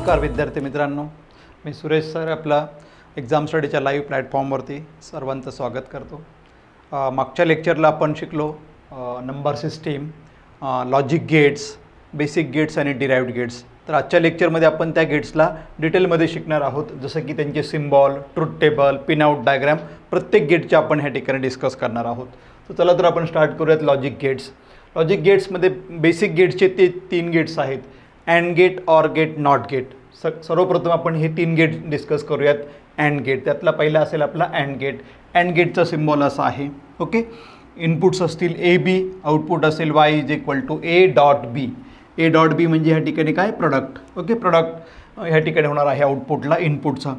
नमस्कार विद्यार्थी मित्रांनो, मी सुरेश सर आपला एक्झाम स्टडीच्या लाईव्ह प्लॅटफॉर्मवरती सर्वांचं स्वागत करतो। मागच्या लेक्चरला आपण शिकलो number system, logic gates, basic gates आणि डिराइव्ड गेट्स। तर आजच्या लेक्चरमध्ये आपण त्या गेट्सला डिटेलमध्ये शिकणार आहोत, जसं की त्यांचे symbol, truth table, pin out diagram, प्रत्येक गेटचे आपण ह्या ठिकाणी डिस्कस करणार आहोत। तर चला तर आपण स्टार्ट करूयात लॉजिक गेट्स। लॉजिक गेट्समध्ये बेसिक गेट्सचे ते 3 गेट्स आहेत, and gate, or gate, not gate. सर्वप्रथम आपण हे 3 गेट डिस्कस करूयात। अँड गेट, त्यातला पहिला असेल आपला अँड गेट। अँड गेटचा सिम्बॉल असा आहे, ओके। इनपुट्स असतील ए बी, आउटपुट असेल Y is equal to A dot B. A dot B म्हणजे ह्या ठिकाणी काय, प्रोडक्ट, ओके। प्रोडक्ट ह्या ठिकाणी होणार आहे आउटपुटला इनपुटचा।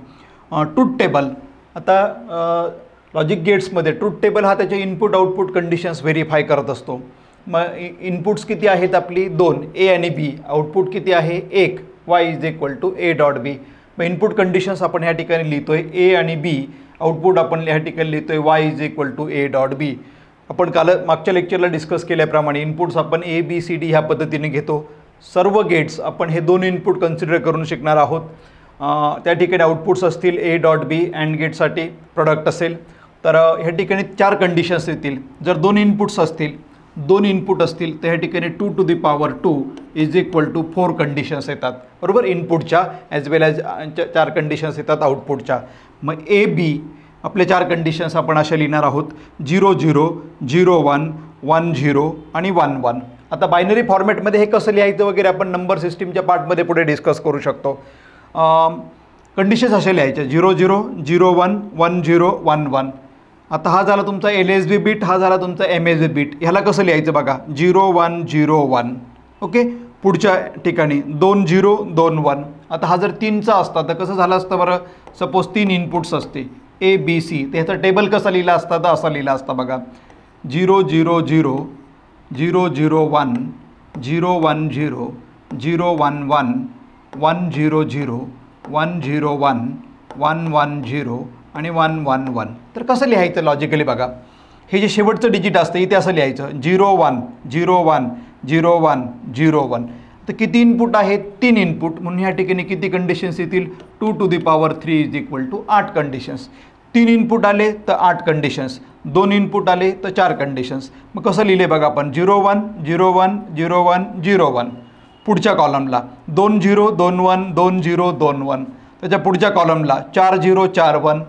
ट्रूथ टेबल, आता लॉजिक गेट्समध्ये ट्रूथ टेबल हा त्याचे इनपुट आउटपुट कंडिशन्स व्हेरीफाय करत असतो। मग इनपुट्स किती आहेत आपली 2, ए आणि बी, आउटपुट किती आहे 1, Y is equal to A dot B. मग इनपुट कंडिशन्स आपण ह्या ठिकाणी लिहितोय ए आणि बी, आउटपुट आपण ह्या ठिकाणी लिहितोय Y is equal to A dot B. आपण काल मागच्या लेक्चरला डिस्कस केल्याप्रमाणे इनपुट्स आपण ए बी सी डी ह्या पद्धतीने घेतो। सर्व गेट्स आपण हे 2 इनपुट कन्सिडर करून शिकणार आहोत। त्या ठिकाणी आउटपुट्स असतील ए डॉट बी, अँड गेटसाठी प्रोडक्ट असेल तर ह्या ठिकाणी 4 कंडिशन्स येतील। जर 2 इनपुट्स असतील, 2 इनपुट असतील तर ह्या ठिकाणी 2 to the power 2 is equal to 4 conditions येतात, बरोबर, इनपुटच्या ॲज वेल ॲज 4 कंडिशन्स येतात आउटपुटच्या। मग ए बी आपले 4 कंडिशन्स आपण अशा लिहिणार आहोत, 0 0 0 1 1 0 आणि 1 1। आता बायनरी फॉर्मॅटमध्ये हे कसं लिहायचं वगैरे आपण नंबर सिस्टीमच्या पार्टमध्ये पुढे डिस्कस करू शकतो। कंडिशन्स अशा लिहायच्या 0 0 0 1 1 0 1 1। आता हा झाला तुमचा LSB बीट, हा झाला तुमचा MSB बीट। ह्याला कसं लिहायचं बघा, 0 1 0 1, ओके। पुढच्या ठिकाणी 2 0 2 1। आता हा जर 3चा असता तर कसं झालं असतं बरं, सपोज 3 इनपुट्स असते ए बी सी, तर ह्याचा टेबल कसा लिहिला असता, तर असा लिहिला असता बघा, 0 0 0 0 0 1 0 1 0 0 1 1 1 0 0 1 0 1 1 1 0 आणि 1 1 1। तर कसं लिहायचं लॉजिकली बघा, हे जे शेवटचं डिजिट असतं इथे असं लिहायचं 0 1 0 1 0 1 0 1। तर किती इनपुट आहेत, 3 इनपुट, म्हणून ह्या ठिकाणी किती कंडिशन्स येतील, 2 to the power 3 is equal to 8 conditions. 3 input आले तर 8 कंडिशन्स, 2 इनपुट आले तर 4 कंडिशन्स। मग कसं लिहिले बघा आपण, 0 1 0 1 0 1 0 1। पुढच्या कॉलमला 2 0 2 1 2 0 2 1। त्याच्या पुढच्या कॉलमला 4 0 4 1,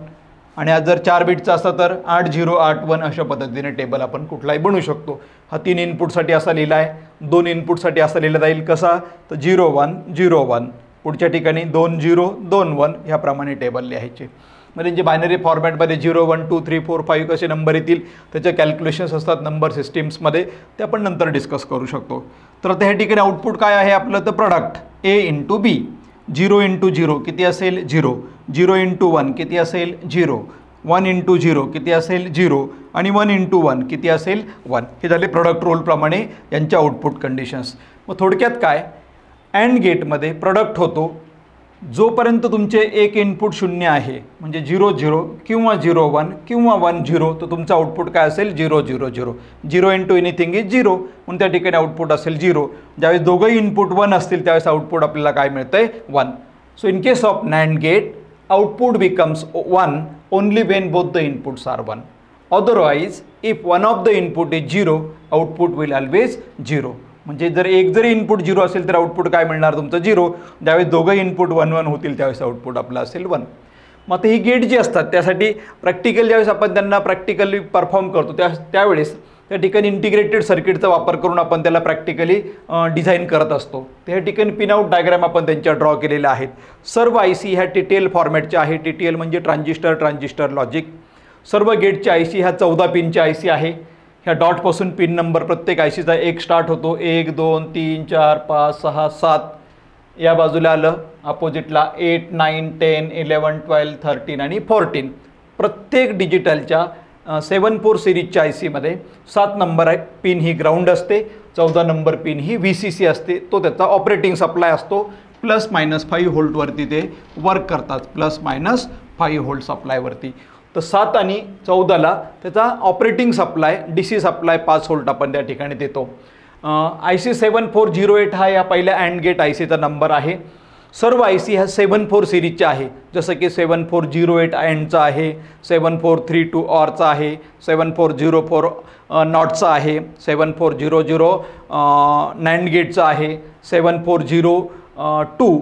आणि आज जर 4 बिटचा असता तर 8 0 8 1। अशा पद्धतीने टेबल आपण कुठलाही बनवू शकतो। हा 3 इनपुटसाठी असा लिहिला आहे, 2 इनपुटसाठी असा लिहिला जाईल कसा, तर 0 1 0 1। पुढच्या ठिकाणी 2 0 2 1 ह्याप्रमाणे टेबल लिहायचे। म्हणजे जे बायनरी फॉर्मॅटमध्ये 0 1 2 3 4 5 कसे नंबर येतील त्याचे कॅल्क्युलेशन्स असतात नंबर सिस्टीम्समध्ये, ते आपण नंतर डिस्कस करू शकतो। तर आता ह्या ठिकाणी आउटपुट काय आहे आपलं, तर product A into B. 0 into 0 किती असेल 0, 0 इंटू 1 किती असेल 0, 1 इंटू 0 किती असेल 0, आणि 1 इंटू 1 किती असेल 1। हे झाले प्रोडक्ट रोलप्रमाणे यांच्या आउटपुट कंडिशन्स। मग थोडक्यात काय, अँड गेटमध्ये प्रोडक्ट होतो जोपर्यंत तुमचे एक इनपुट 0 आहे, म्हणजे 0 0 किंवा 0 1 किंवा 1 0, तर तुमचं आउटपुट काय असेल 0 0 0। 0 इंटू एनिथिंग इज 0, म्हणून त्या ठिकाणी आउटपुट असेल 0। ज्यावेळेस दोघंही इनपुट 1 असतील त्यावेळेस आउटपुट आपल्याला काय मिळतंय 1। So in case of NAND gate output becomes 1 only when both the inputs are 1। Otherwise if one of the input is 0 output will always 0। म्हणजे जर एक जरी इनपुट 0 असेल तर आउटपुट काय मिळणार तुमचं 0। ज्यावेळेस दोघंही इनपुट 1 1 होतील त्यावेळेस आउटपुट आपलं असेल 1। मग आता ही गेट जी असतात त्यासाठी प्रॅक्टिकल ज्यावेळेस आपण त्यांना प्रॅक्टिकली परफॉर्म करतो त्यावेळेस त्या ठिकाणी इंटिग्रेटेड सर्किटचा वापर करून आपण त्याला प्रॅक्टिकली डिझाईन करत असतो। त्या ठिकाणी पिन आउट डायग्राम आपण त्यांच्या ड्रॉ केलेल्या आहेत। सर्व IC ह्या TTL फॉर्मॅटच्या आहे। TTL म्हणजे ट्रान्झिस्टर लॉजिक। सर्व गेटच्या IC ह्या 14 पिनच्या IC आहे। ह्या डॉटपासून पिन नंबर प्रत्येक ICचा 1 स्टार्ट होतो, 1 2 3 4 5 6 7। या बाजूला आलं अपोजिटला 8 9 10 11 12 13 आणि 14। प्रत्येक डिजिटलच्या 7 सिरीजच्या ICमध्ये 7 नंबर आहे पिन ही ग्राउंड असते, 14 नंबर पिन ही VCC असते, तो त्याचा ऑपरेटिंग सप्लाय असतो। ±5 व्होल्टवरती ते वर्क करतात, ±5 व्होल्ट सप्लायवरती। तर 7 आणि 14ला त्याचा operating supply DC supply 5 volt आपण त्या ठिकाणी देतो। IC 7408 हा या पहिल्या अँड गेट ICचा नंबर आहे। सर्व IC ह्या 74 सिरीजच्या आहे, जसं की 7408 अँडचा आहे, 7432 ऑरचा आहे, 7404 नॉटचा आहे, 7400 नॅन्ड गेटचा आहे, 7402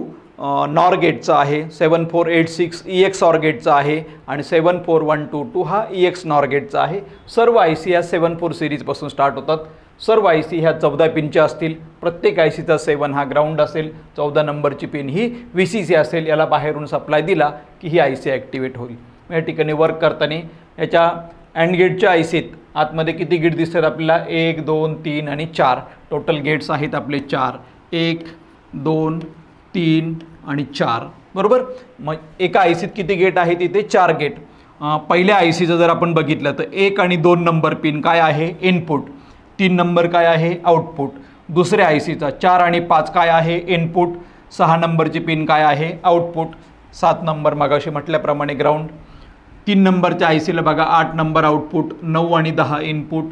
नॉर गेटचा आहे, 7486 EX ऑर गेटचा आहे आणि 74122 हा EX नॉर गेटचा आहे. सर्व IC ह्या 74 सिरीजपासून स्टार्ट होतात. सर्व IC ह्या 14 पिनच्या असतील. प्रत्येक ICचा 7 हा ग्राउंड असेल, 14 नंबरची पिन ही VCC असेल. याला बाहेरून सप्लाय दिला की ही IC ॲक्टिवेट होईल. या ठिकाणी वर्क करताना याच्या अँड गेटच्या ICत आतमध्ये किती गेट दिसतात आपल्याला? 1 2 3 आणि 4 टोटल गेट्स आहेत आपले 4. 1 2 3 आणि 4 बरोबर. मग एका ICत किती गेट आहेत? इथे 4 गेट. पहिल्या ICचं जर आपण बघितलं तर 1 आणि 2 नंबर पिन काय आहे? इनपुट. 3 नंबर काय आहे? आउटपुट. दुसऱ्या ICचा 4 आणि 5 काय आहे? इनपुट. 6 नंबरची पिन काय आहे? आउटपुट. 7 नंबर मगाशी म्हटल्याप्रमाणे ग्राउंड. 3 नंबरच्या ICला बघा 8 नंबर आउटपुट, 9 आणि 10 इनपुट.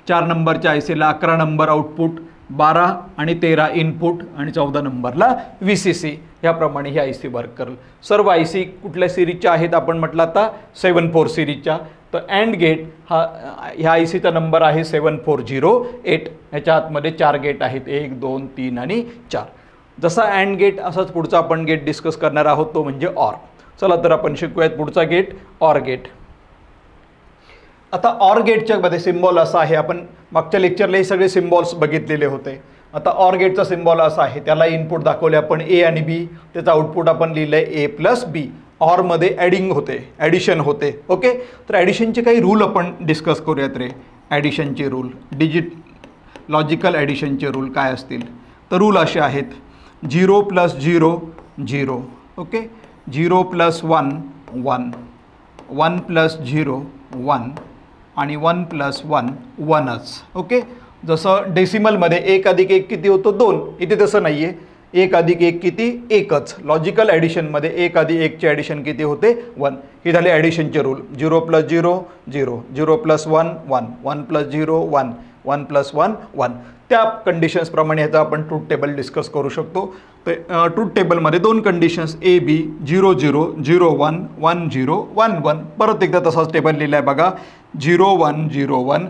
4 नंबरच्या ICला 11 नंबर आउटपुट, 12 आणि 13 इनपुट आणि 14 नंबरला VCC. ह्याप्रमाणे ही IC वर्क करेल. सर्व IC कुठल्या सिरीजच्या आहेत? आपण म्हटलं आता 74 सिरीजच्या. तर अँड गेट हा ह्या ICचा नंबर आहे 7408. ह्याच्या आतमध्ये 4 गेट आहेत, 1 2 3 आणि 4. जसा अँड गेट असाच पुढचा आपण गेट डिस्कस करणार आहोत, तो म्हणजे ऑर. चला तर आपण शिकूयात पुढचा गेट, ऑर गेट. आता ऑर गेटच्या मध्ये सिम्बॉल असा आहे, आपण मागच्या लेक्चरला हे सगळे सिम्बॉल्स बघितलेले होते. आता ऑर गेटचा सिम्बॉल असा आहे, त्याला इनपुट दाखवले आपण A आणि B, त्याचा आउटपुट आपण लिहिलं आहे A+B. ऑरमध्ये ॲडिंग होते, ॲडिशन होते. ओके, तर ॲडिशनचे काही रूल आपण डिस्कस करूयात रे. ॲडिशनचे रूल, लॉजिकल ॲडिशनचे रूल काय असतील? तर रूल असे आहेत: 0 + 0 0. ओके, 0 + 1 1, 1 + 0 1 आणि 1 + 1 1च. ओके, जसं डेसिमलमध्ये 1 + 1 किती होतो? 2. इथे तसं नाही आहे. 1 + 1 किती? 1च. लॉजिकल ॲडिशनमध्ये 1 + 1चे ॲडिशन किती होते? 1. हे झाले ॲडिशनचे रूल. 0 + 0 0, 0 + 1 1, 1 + 0 1, 1 + 1 1. त्या कंडिशन्सप्रमाणे ह्याचा आपण ट्रूथ टेबल डिस्कस करू शकतो. तर ट्रूथ टेबलमध्ये 2 कंडिशन्स AB 0 0 0 1 1 0 1 1. परत एकदा तसाच टेबल लिहिला आहे बघा. 0 1 0 1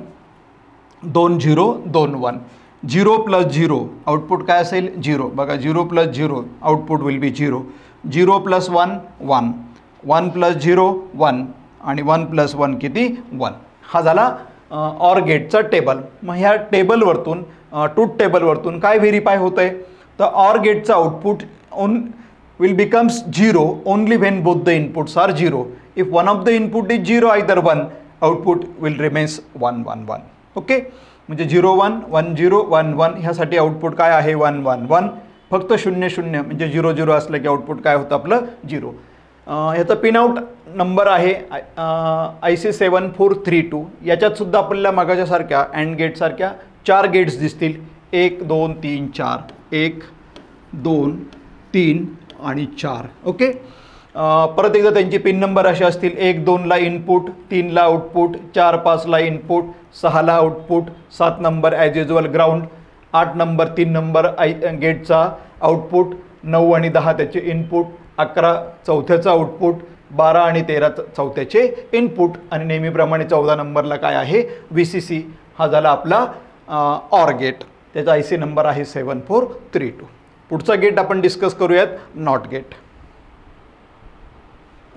2 0 2 1. 0 + 0 आउटपुट काय असेल? 0. बघा, 0 + 0 आउटपुट विल बी 0. 0 + 1 1, 1 + 0 1 आणि 1 + 1 किती? 1. हा झाला ऑर गेटचा टेबल. मग ह्या टेबलवरतून ट्रूथ टेबलवरतून काय व्हेरीफाय होतं आहे? तर or गेटचं output will becomes 0 only when both the inputs are 0. If one of the input is 0, either 1, output will remains 1 1 1. Okay, म्हणजे 0 1 1 0 1 1 ह्यासाठी आउटपुट काय आहे? 1 1 1. फक्त 0 0 म्हणजे 0 0 असलं की आउटपुट काय होतं आपलं? 0. ह्याचा पिन आउट नंबर आहे IC 7432. याच्यातसुद्धा आपल्याला मागाच्यासारख्या अँड गेटसारख्या 4 गेट्स दिसतील. 1 2 3 4, 1 2 3 आणि 4. ओके, परत एकदा त्यांची पिन नंबर असे असतील: 1 2 ला इनपुट, 3 ला आउटपुट, 4 5 ला इनपुट, 6 ला output, 7 number as usual ground, 8 number 3 number गेटचा आउटपुट, 9 आणि 10 त्याचे इनपुट, 11 चौथ्याचा आउटपुट, 12 आणि 13 चौथ्याचे इनपुट आणि नेहमीप्रमाणे 14 नंबरला काय आहे? VCC. हा झाला आपला ऑर गेट. त्याचा IC नंबर आहे 7432. पुढचा गेट आपण डिस्कस करूयात, नॉट गेट.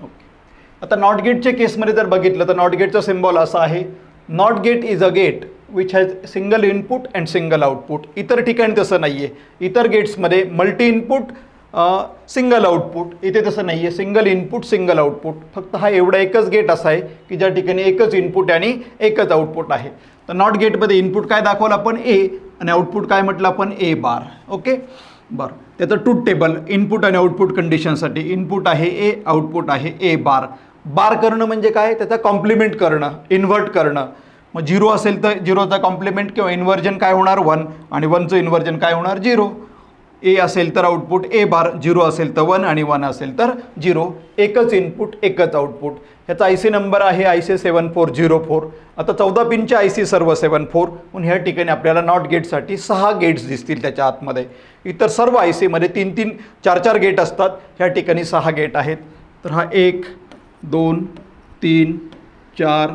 ओके, आता नॉट गेटच्या केसमध्ये जर बघितलं तर नॉट गेटचा सिम्बॉल असा आहे: not gate is a gate which has single input and single output. इतर ठिकाणी तसं नाही आहे. इतर गेट्समध्ये मल्टी इनपुट सिंगल आउटपुट, इथे तसं नाही आहे. Single input single output. फक्त हा एवढा एकच गेट असा आहे की ज्या ठिकाणी एकच इनपुट आणि एकच आउटपुट आहे. तर नॉट गेटमध्ये इनपुट काय दाखवलं आपण? A आणि आउटपुट काय म्हटलं आपण? A bar. ओके, बरं. त्याचं ट्रूथ टेबल इनपुट आणि आउटपुट कंडिशनसाठी इनपुट आहे A, आउटपुट आहे A बार. बार करणं म्हणजे काय? त्याचा कॉम्प्लिमेंट करणं, इन्व्हर्ट करणं. मग 0 असेल तर 0चा कॉम्प्लिमेंट किंवा इन्व्हर्जन काय होणार? 1 आणि 1चं इन्व्हर्जन काय होणार? 0. ए असेल तर आउटपुट ए बार, 0 असेल तर 1 आणि 1 असेल तर 0. एकच इनपुट एकच आउटपुट. ह्याचा IC नंबर आहे IC 7404. आता 14 पिनचे IC सर्व 74. म्हणून ह्या ठिकाणी आपल्याला नॉट गेटसाठी 6 गेट्स दिसतील त्याच्या आतमध्ये. इतर सर्व IC मध्ये 3-3, 4-4 गेट असतात, ह्या ठिकाणी 6 गेट आहेत. तर हा 1, 2, 3, 4,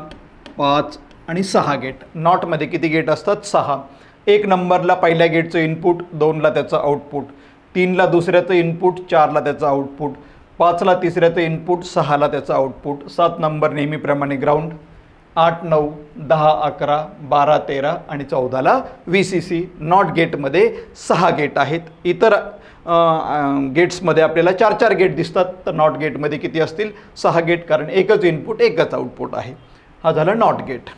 5 आणि 6 गेट. नॉटमध्ये किती गेट असतात? 6. 1 नंबरला पहिल्या गेटचं इनपुट, 2ला त्याचं आउटपुट, 3ला दुसऱ्याचं इनपुट, 4ला त्याचं आउटपुट, 5ला तिसऱ्याचं इनपुट, 6ला त्याचं आउटपुट, 7 नंबर नेहमीप्रमाणे ग्राउंड, 8, 9, 10, 11, 12, 13 आणि 14ला VCC. नॉट गेटमध्ये 6 गेट आहेत. इतर गेट्समध्ये आपल्याला 4-4 गेट दिसतात, तर नॉट गेटमध्ये किती असतील? 6 गेट, कारण एकच इनपुट एकच आउटपुट आहे. हा झाला नॉट गेट.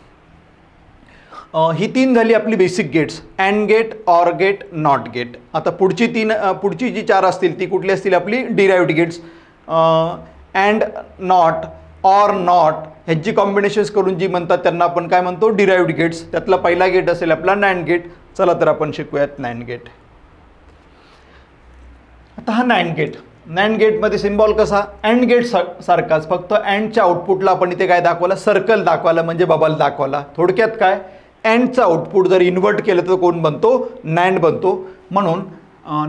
ही 3 झाली आपली basic gates, and gate, or gate, not gate. आता पुढची जी 4 असतील ती कुठली असतील? आपली derived gates. And, not, or, not ह्यांची कॉम्बिनेशन्स करून जी म्हणतात त्यांना आपण काय म्हणतो? Derived gates. त्यातला पहिला गेट असेल आपला नॅन्ड गेट. चला तर आपण शिकूयात नॅन्ड गेट. आता हा नॅन्ड गेट, नॅन्ड गेटमध्ये सिम्बॉल कसा? अँड गेट सारखाच, फक्त अँडच्या आउटपुटला आपण इथे काय दाखवला? सर्कल दाखवला, म्हणजे बबल दाखवला. थोडक्यात काय? अँडचं आउटपुट जर इन्व्हर्ट केलं तर कोण बनतो? नॅन्ड बनतो. म्हणून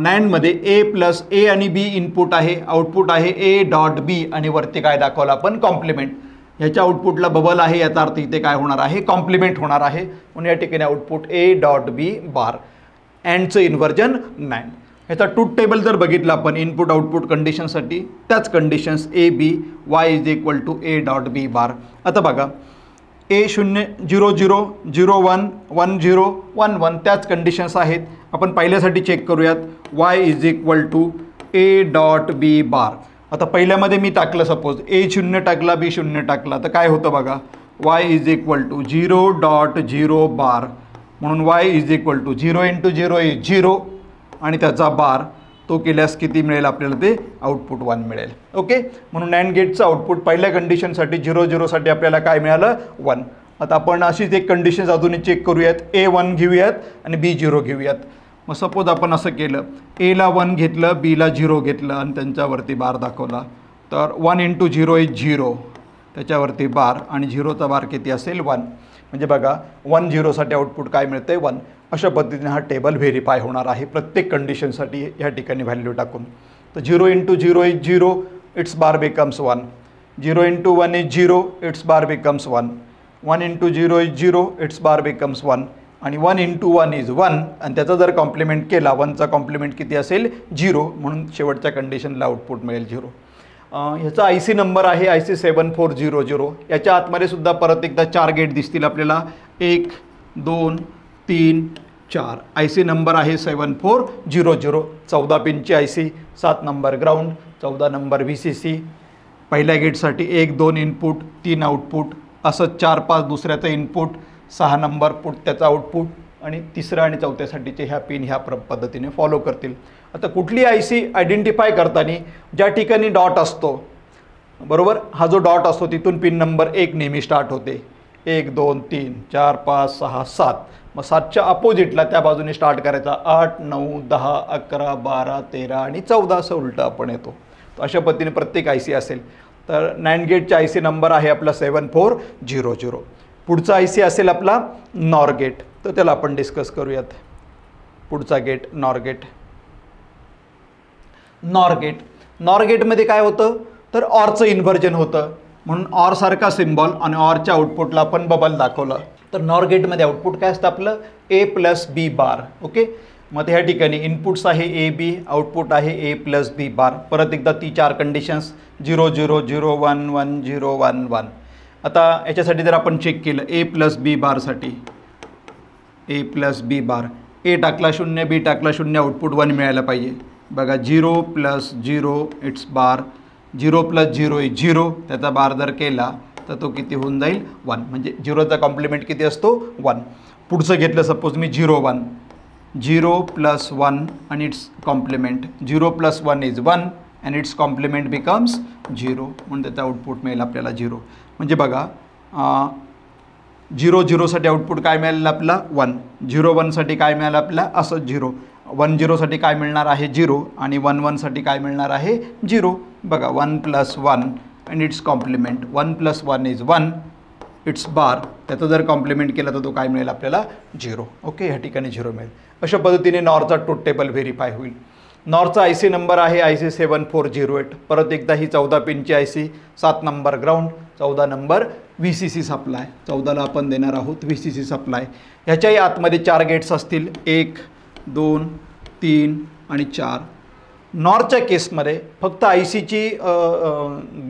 नॅन्डमध्ये ए प्लस ए आणि बी इनपुट आहे, आउटपुट आहे ए डॉट बी, आणि वरती काय दाखवलं आपण? कॉम्प्लिमेंट. ह्याच्या आउटपुटला बबल आहे, याचा अर्थ इथे काय होणार आहे? कॉम्प्लिमेंट होणार आहे. म्हणून या ठिकाणी output A dot B bar. अँडचं इन्व्हर्जन नॅन्ड. ह्याचा ट्रूथ टेबल जर बघितलं आपण इनपुट आउटपुट कंडिशनसाठी, त्याच conditions A B Y is equal to A dot B bar. आता बघा, A0 0 0 0 1 1 0 1 1 त्याच कंडिशन्स आहेत. आपण पहिल्यासाठी चेक करूयात. y is equal to A dot B bar. आता पहिल्यामध्ये मी टाकलं, सपोज A0 टाकला, B0 टाकला, तर काय होतं बघा? y is equal to 0 dot 0 bar. म्हणून y is equal to 0 into 0 is 0, आणि त्याचा बार तो केल्यास किती मिळेल आपल्याला? ते आउटपुट 1 मिळेल. ओके. म्हणून नॅन्ड गेटचं आउटपुट पहिल्या कंडिशनसाठी 0 0 साठी आपल्याला काय मिळालं? 1. आता आपण अशीच एक कंडिशन अजूनही चेक करूयात. A1 घेऊयात आणि B0 घेऊयात. मग सपोज आपण असं केलं, Aला 1 घेतलं, Bला 0 घेतलं आणि त्यांच्यावरती बार दाखवला, तर 1 इंटू 0 इज 0, त्याच्यावरती बार, आणि 0चा बार किती असेल? 1. म्हणजे बघा 1 0 साठी आउटपुट काय मिळते? 1. अशा पद्धतीने हा टेबल व्हेरीफाय होणार आहे प्रत्येक कंडिशनसाठी ह्या ठिकाणी व्हॅल्यू टाकून. तर 0 into 0 is 0, it's bar becomes 1. 0 into 1 is 0, it's bar becomes 1. 1 into 0 is 0, it's bar becomes 1. आणि 1 इंटू 1 इज 1, आणि त्याचा जर कॉम्प्लिमेंट केला, 1चा कॉम्प्लिमेंट किती असेल? 0. म्हणून शेवटच्या कंडिशनला आउटपुट मिळेल 0. ह्याचा IC नंबर आहे IC 7400. याच्या आतमध्ये सुद्धा परत एकदा 4 गेट दिसतील आपल्याला. 1, 2, 3, 4. IC नंबर आहे 7400. 14 पिनची IC, 7 number ground, 14 number VCC. पहिल्या गेटसाठी 1, 2 इनपुट, 3 आउटपुट, असं 4, 5 दुसऱ्याचं इनपुट, 6 नंबर पुट त्याचं आउटपुट, आणि तिसऱ्या आणि चौथ्यासाठीचे ह्या पिन ह्या पद्धतीने फॉलो करतील. आता कुठली IC आयडेंटिफाय करताना ज्या ठिकाणी डॉट असतो, बरोबर, हा जो डॉट असतो तिथून पिन नंबर 1 नेहमी स्टार्ट होते. 1, 2, 3, 4, 5, 6, 7. मग 7च्या अपोजिटला त्या बाजूने स्टार्ट करायचा. 8, 9, 10, 11, 12, 13 आणि 14 असं उलटं आपण येतो. तर अशा पद्धतीने प्रत्येक IC असेल. तर नॅन्ड गेटचा IC नंबर आहे आपला 7400. पुढचा IC असेल आपला नॉर गेट. तर त्याला आपण डिस्कस करूयात. पुढचा गेट नॉर गेट. नॉर गेटमध्ये काय होतं? तर ऑरचं इन्व्हर्जन होतं. म्हणून ऑर सारखा सिम्बॉल आणि ऑरच्या आउटपुटला आपण बबल दाखवलं. तर नॉर गेटमध्ये आउटपुट काय असतं आपलं? A plus B bar. Okay. मग ह्या ठिकाणी इनपुट्स आहे ए बी, आउटपुट आहे ए प्लस बी बार. परत एकदा ती 4 कंडिशन्स 0 0 0 1 1 0 1 1. आता याच्यासाठी जर आपण चेक केलं ए प्लस बी बारसाठी, ए प्लस बी बार, ए टाकला 0, बी टाकला 0, आउटपुट 1 मिळायला पाहिजे. बघा 0 plus 0 it's bar, 0 plus 0 is 0, त्याचा बार जर केला तर तो किती होऊन जाईल? 1. म्हणजे 0चा कॉम्प्लिमेंट किती असतो? 1. पुढचं घेतलं सपोज मी 0 1, 0 प्लस 1 आणि its complement, 0 plus 1 is 1 and it's complement becomes 0. म्हणून त्याचा आउटपुट मिळेल आपल्याला 0. म्हणजे बघा 0 0 साठी आउटपुट काय मिळालं आपला? 1. 0 1 साठी काय मिळालं आपल्याला? असं 0. 10साठी काय मिळणार आहे 0 आणि 11साठी काय मिळणार आहे 0. बघा 1 + 1 and it's complement. 1 + 1 is 1, it's bar. त्याचा जर कॉम्प्लिमेंट केला तर तो काय मिळेल आपल्याला 0. ओके, ह्या ठिकाणी 0 मिळेल. अशा पद्धतीने नॉरचा ट्रूथ टेबल व्हेरीफाय होईल. नॉरचा IC नंबर आहे IC 7408. परत एकदा ही 14 पिनची IC, 7 number ground, 14 number VCC supply. 14ला आपण देणार आहोत VCC सप्लाय. ह्याच्याही आतमध्ये 4 गेट्स असतील, 1 2 3 आणि 4. नॉरच्या केसमध्ये फक्त ICची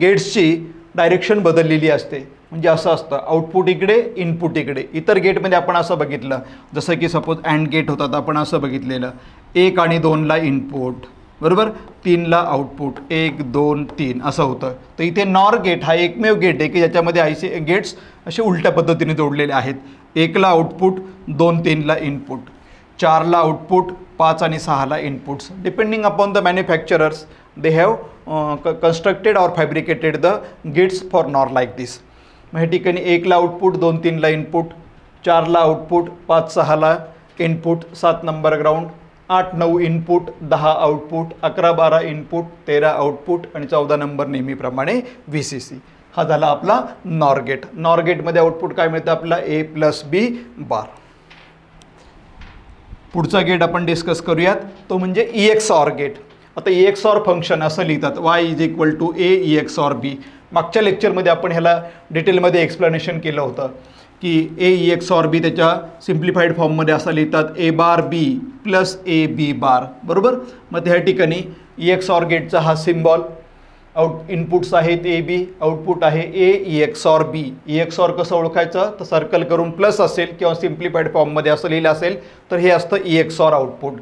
गेट्सची डायरेक्शन बदललेली असते. म्हणजे असं असतं, आउटपुट इकडे, इनपुट इकडे. इतर गेटमध्ये आपण असं बघितलं, जसं की सपोज अँड गेट होता तर आपण असं बघितलेलं 1 आणि 2ला इनपुट, बरोबर, 3ला आउटपुट, 1 2 3 असं होतं. तर इथे नॉर गेट हा एकमेव गेट आहे की ज्याच्यामध्ये IC गेट्स असे उलट्या पद्धतीने जोडलेले आहेत. 1ला आउटपुट, 2 3ला इनपुट, 4ला आउटपुट, 5 आणि 6ला inputs. Depending upon the manufacturers they have constructed or fabricated the gates for NOR like this. मग ह्या ठिकाणी 1ला आउटपुट, 2 3ला इनपुट, 4ला आउटपुट, 5 6ला input, 7 number ground, 8 9 input, 10 output, 11 12 input, 13 output आणि 14 नंबर नेहमीप्रमाणे VCC. हा झाला आपला नॉर गेट. नॉर गेटमध्ये आउटपुट काय मिळतं आपला A + B बार. पुढचा गेट आपण डिस्कस करूयात, तो म्हणजे EX-OR गेट. आता EX-OR फंक्शन असं लिहितात, Y = A EX-OR B. मागच्या लेक्चरमध्ये आपण ह्याला डिटेलमध्ये एक्सप्लेनेशन केलं होतं की A EX-OR B त्याच्या सिम्प्लिफाईड फॉर्ममध्ये असं लिहितात A bar B + A B बार, बरोबर. मग त्या ठिकाणी EX-OR गेटचा हा सिम्बॉल, इनपुट्स आहेत A B, आउटपुट आहे A EX-OR B. EX-OR कसं ओळखायचं, तर सर्कल करून प्लस असेल किंवा सिम्प्लिफाईड फॉर्ममध्ये असं लिहिलं असेल तर हे असतं EX-OR आउटपुट.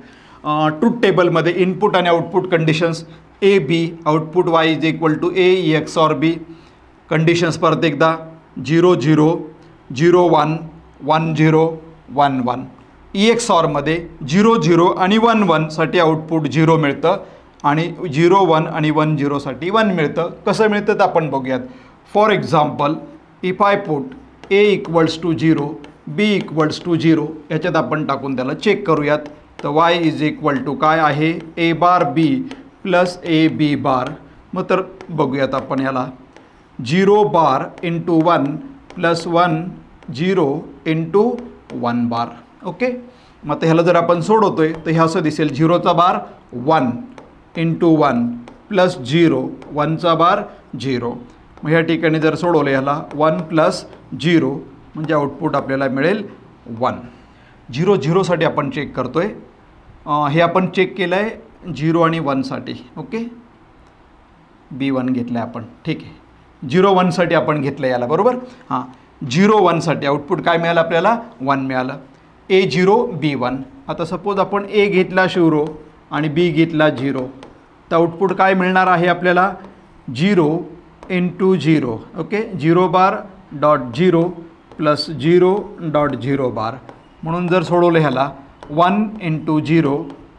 ट्रूथ टेबलमध्ये इनपुट आणि output conditions A B, output Y = A EX-OR B. Conditions परत एकदा 0 0 0 1 1 0 1 1. EX-ORमध्ये 0 0 आणि 1 1 साठी आउटपुट 0 मिळतं आणि 0 1 आणि 1 0 साठी 1 मिळतं. कसं मिळतं तर आपण बघूयात. For example, if I put A = 0 B = 0, ह्याच्यात आपण टाकून त्याला चेक करूयात. तर Y = काय आहे A bar B + A B बार. मग तर बघूयात आपण याला 0 बार × 1 + 1 0 × 1 बार. ओके, मग ह्याला जर आपण सोडवतोय तर हे असं दिसेल, 0चा बार 1 × 1 + 0, 1चा बार 0. मग ह्या ठिकाणी जर सोडवलं ह्याला 1 + 0 म्हणजे आउटपुट आपल्याला मिळेल 1. 0 0 साठी आपण चेक करतोय. हे आपण चेक केलं आहे 0 आणि 1 साठी. ओके, B1 घेतलं आहे आपण, ठीक आहे. 0 1 साठी आपण घेतलं याला, बरोबर. हां, 0 1 साठी आउटपुट काय मिळालं आपल्याला 1 मिळालं. A0 B1. आता सपोज आपण A घेतला 0 आणि B घेतला 0, तर आउटपुट काय मिळणार आहे आपल्याला 0 × 0. ओके, 0 बार डॉट 0 + 0 डॉट 0 बार. म्हणून जर सोडवलं ह्याला 1 × 0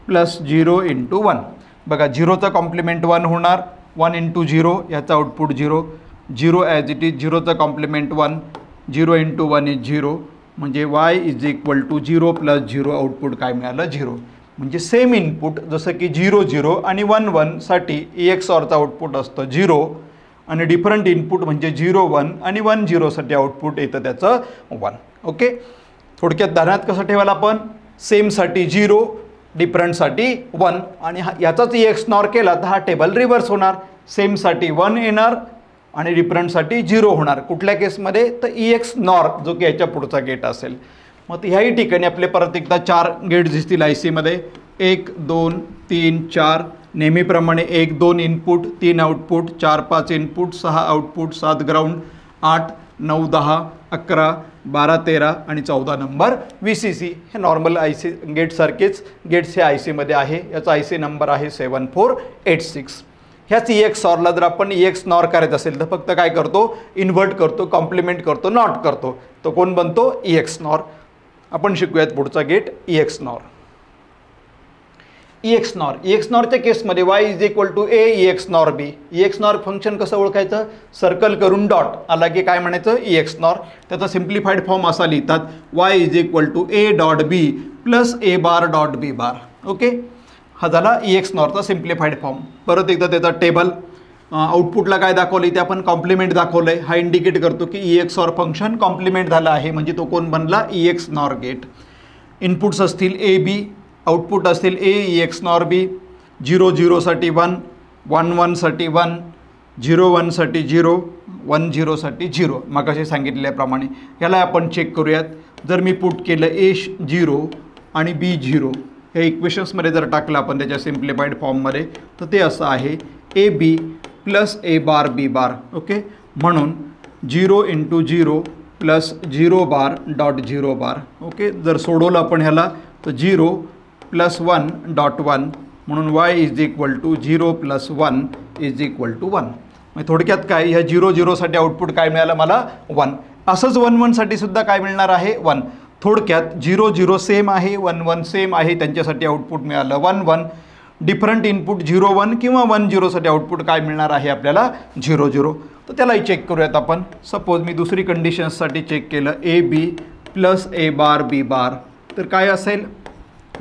+ 0 × 1. बघा 0चा कॉम्प्लिमेंट 1 होणार, 1 × 0 याचा आउटपुट 0, 0 ॲज इट इज. 0चा कॉम्प्लिमेंट 1, 0 × 1 इज 0. म्हणजे Y = 0 + 0, आउटपुट काय मिळालं 0. म्हणजे सेम इनपुट जसं की 0 0 आणि 1 1 साठी EX-ORचं आउटपुट असतं 0 आणि डिफरंट इनपुट म्हणजे 0 1 आणि 1 0 साठी आउटपुट येतं त्याचं 1. ओके, थोडक्यात ध्यानात कसं ठेवायला आपण, सेमसाठी 0, डिफरंटसाठी 1 आणि याचाच EX-NOR केला तर हा टेबल रिव्हर्स होणार. सेमसाठी 1 येणार आणि डिफरंटसाठी 0 होणार. कुठल्या केसमध्ये तर EX-NOR, जो की याच्या पुढचा गेट असेल. मग ह्याही ठिकाणी आपले परत एकदा 4 गेट्स दिसतील ICमध्ये, 1 2 3 4. नेहमीप्रमाणे 1 2 input, 3 output, 4 5 input, 6 output, 7 ground, 8 9 10 11 12 13 आणि 14 नंबर VCC. हे नॉर्मल IC गेटसारखेच गेट्स हे ICमध्ये आहे. याचा IC नंबर आहे 7486. ह्याच EX-ORला जर आपण EX-NOR करायचं असेल तर फक्त काय करतो, इन्व्हर्ट करतो, कॉम्प्लिमेंट करतो, नॉट करतो. तो कोण बनतो EX-NOR. आपण शिकूयात पुढचा गेट EX-NOR. EX-NORच्या केसमध्ये Y = A EX-NOR B. EX-NOR function कसं ओळखायचं, सर्कल करून डॉट आला की काय म्हणायचं EX-NOR. त्याचा सिम्प्लिफाईड फॉर्म असा लिहितात, Y = A dot B + A bar dot B bar. Okay, हा झाला EX नॉरचा सिम्प्लिफाईड फॉर्म. परत एकदा त्याचा टेबल आउटपुटला काय दाखवलं इथे आपण कॉम्प्लिमेंट दाखवलं आहे. हा इंडिकेट करतो की EX OR फंक्शन कॉम्प्लिमेंट झालं आहे, म्हणजे तो कोण बनला EX NOR गेट. इनपुट्स असतील AB, आउटपुट असतील A EX NOR B. 0 0 साठी 1, 1 1 साठी 1, 0 1 साठी 0, 1 0 साठी 0. मगाशी सांगितल्याप्रमाणे याला आपण चेक करूयात. जर मी पुट केलं A 0 आणि B 0 हे इक्वेशन्समध्ये जर टाकलं आपण त्याच्या सिम्प्लिफाईड फॉर्ममध्ये, तर ते असं आहे AB plus A bar B bar. Okay, म्हणून 0 × 0 प्लस 0 बार डॉट 0 बार. ओके, जर सोडवलं आपण ह्याला तर 0 प्लस 1 डॉट 1, म्हणून y is equal to 0 plus 1 is equal to 1. म्हणजे थोडक्यात काय, ह्या 0 0 साठी आउटपुट काय मिळालं मला 1. असंच 1 1 साठी सुद्धा काय मिळणार आहे 1. थोडक्यात 0 0 सेम आहे, 1 1 सेम आहे, त्यांच्यासाठी आउटपुट मिळालं 1 1. डिफरंट इनपुट 0 1 किंवा 1 0 साठी आउटपुट काय मिळणार आहे आपल्याला 0 0. तर त्यालाही चेक करूयात आपण. सपोज मी दुसरी कंडिशन्ससाठी चेक केलं AB plus A bar B bar, तर काय असेल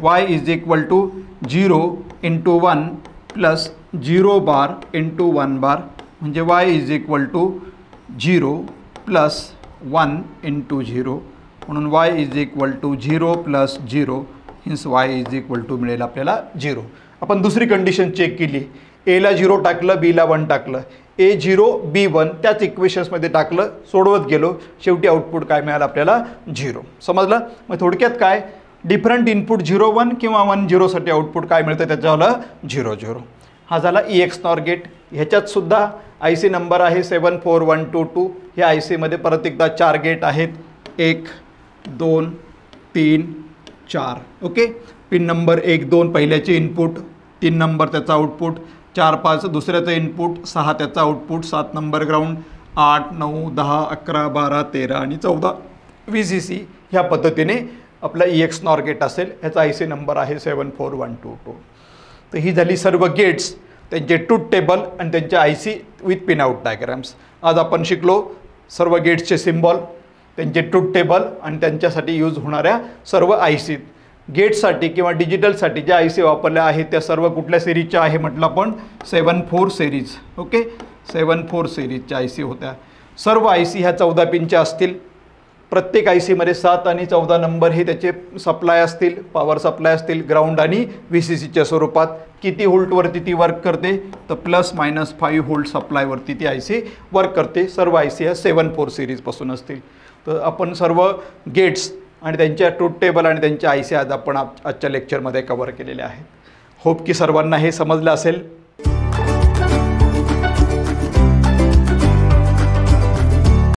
y is equal to 0 × 1 plus 0 bar × 1 bar, म्हणजे y is equal to 0 plus 1 × 0, म्हणून y is equal to 0 plus 0, hence y is equal to मिळेल आपल्याला 0. आपण दुसरी कंडिशन चेक केली, Aला 0 टाकलं, Bला 1 टाकलं, A 0 B 1 त्याच इक्वेशन्समध्ये टाकलं, सोडवत गेलो, शेवटी आउटपुट काय मिळालं आपल्याला 0. समजलं? मग थोडक्यात काय, डिफरंट इनपुट 0 1 किंवा 1 0 साठी आउटपुट काय मिळतं त्याच्यावाला 0 0. हा झाला EX NOR गेट. ह्याच्यात सुद्धा IC नंबर आहे 74122. ह्या ICमध्ये परत एकदा 4 गेट आहेत, 1 2 3 4. ओके, पिन नंबर 1 2 पहिल्याचे इनपुट, 3 नंबर त्याचा आउटपुट, 4 5 दुसऱ्याचं इनपुट, 6 त्याचा आउटपुट, 7 नंबर ग्राउंड, 8 9 10 11 12 13 आणि 14 VCC. ह्या पद्धतीने आपला EX NOR गेट असेल. ह्याचा IC नंबर आहे 74122. तर ही झाली सर्व गेट्स, त्यांचे ट्रूथ टेबल आणि त्यांचे IC with pin out diagrams. आज आपण शिकलो सर्व गेट्सचे सिम्बॉल, त्यांचे ट्रूथ टेबल आणि त्यांच्यासाठी यूज होणाऱ्या सर्व IC. गेटसाठी किंवा डिजिटलसाठी ज्या IC वापरल्या आहेत त्या सर्व कुठल्या सिरीजच्या आहे म्हटलं आपण 74 सिरीज. ओके, 74 सिरीजच्या IC होत्या. सर्व IC ह्या 14 पिनच्या असतील. प्रत्येक ICमध्ये 7 आणि 14 नंबर हे त्याचे सप्लाय असतील, पॉवर सप्लाय असतील, ग्राउंड आणि VCCच्या स्वरूपात. किती व्होल्टवरती ती वर्क करते, तर ±5 व्होल्ट सप्लायवरती ती IC वर्क करते. सर्व IC ह्या 74 सिरीजपासून असतील. तर आपण सर्व गेट्स आणि त्यांच्या ट्रूथ टेबल आणि त्यांच्या IC आज आपण आजच्या लेक्चरमध्ये कव्हर केलेले आहेत. होप की सर्वांना हे समजलं असेल.